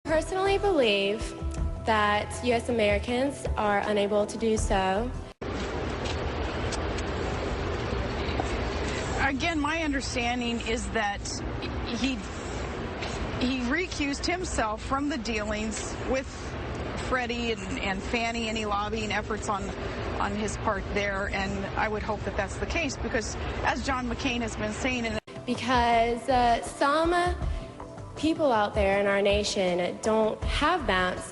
Personally believe that U.S. Americans are unable to do so. Again, my understanding is that he recused himself from the dealings with Freddie and Fannie, any lobbying efforts on his part there, and I would hope that that's the case because, as John McCain has been saying, because some people out there in our nation don't have balance.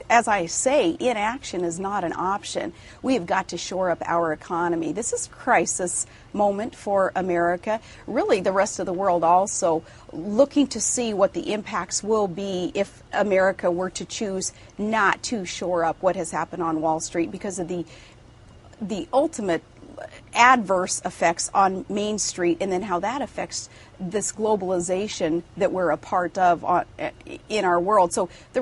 As I say, inaction is not an option. We have got to shore up our economy. This is a crisis moment for America, really the rest of the world also, looking to see what the impacts will be if America were to choose not to shore up what has happened on Wall Street because of the ultimate adverse effects on Main Street, and then how that affects this globalization that we're a part of in our world.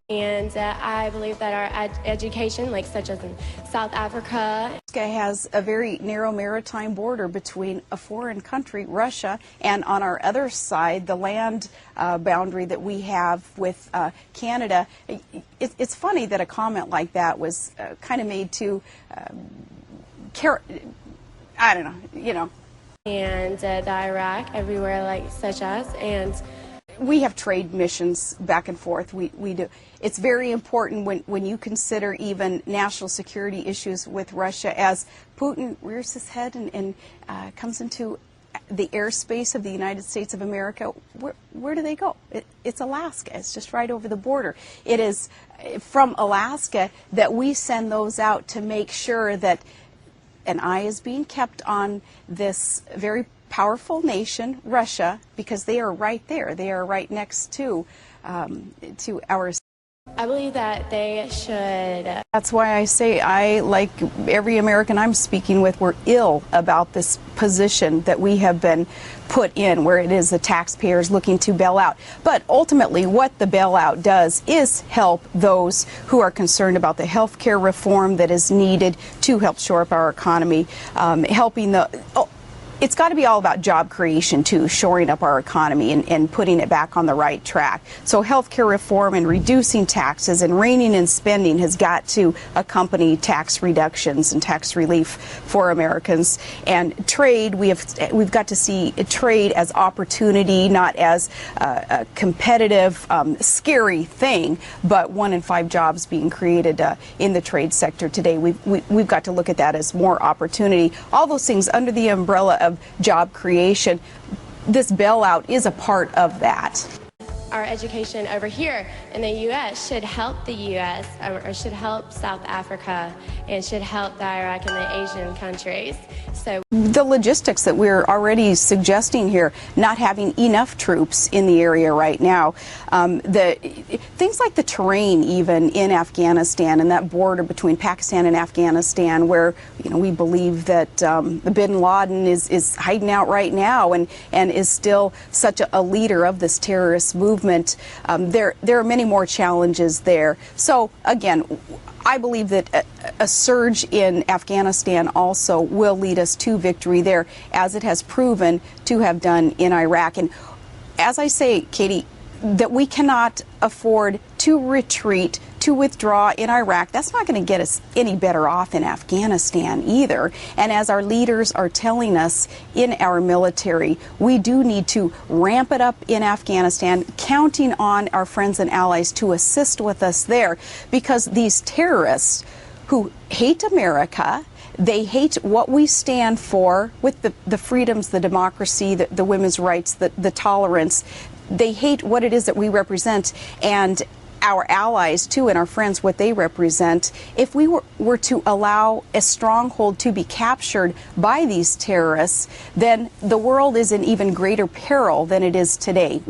And I believe that our education, like such as in South Africa, has a very narrow maritime border between a foreign country, Russia, and on our other side, the land boundary that we have with Canada. It's funny that a comment like that was kind of made to I don't know, And the Iraq, everywhere like such as, and we have trade missions back and forth. We do. It's very important when you consider even national security issues with Russia as Putin rears his head and comes into the airspace of the United States of America. Where do they go? It's Alaska. It's just right over the border. It is from Alaska that we send those out to make sure that an eye is being kept on this very powerful nation, Russia, because they are right there. They are right next to our. I believe that they should. That's why I say I, like every American I'm speaking with, we're ill about this position that we have been put in, where it is the taxpayers looking to bail out. But ultimately, what the bailout does is help those who are concerned about the health care reform that is needed to help shore up our economy, helping the. It's got to be all about job creation, too, shoring up our economy and putting it back on the right track. So health care reform and reducing taxes and reining in spending has got to accompany tax reductions and tax relief for Americans. And trade, we've got to see trade as opportunity, not as a competitive, scary thing, but 1 in 5 jobs being created in the trade sector today. We've got to look at that as more opportunity. All those things under the umbrella of job creation. This bailout is a part of that. Our education over here in the U.S. should help the U.S. or should help South Africa and should help the Iraq and the Asian countries. So the logistics that we're already suggesting here, not having enough troops in the area right now, things like the terrain even in Afghanistan and that border between Pakistan and Afghanistan, where we believe that the bin Laden is hiding out right now and is still such a leader of this terrorist movement. There are many more challenges there. So again, I believe that a surge in Afghanistan also will lead us to victory there, as it has proven to have done in Iraq. And as I say, Katie, that we cannot afford to retreat, to withdraw in Iraq. That's not going to get us any better off in Afghanistan either. And as our leaders are telling us in our military, we do need to ramp it up in Afghanistan, counting on our friends and allies to assist with us there, because these terrorists who hate America, they hate what we stand for with the freedoms, the democracy, the women's rights, the tolerance. They hate what it is that we represent, and our allies, too, and our friends, what they represent. If we were to allow a stronghold to be captured by these terrorists, then the world is in even greater peril than it is today.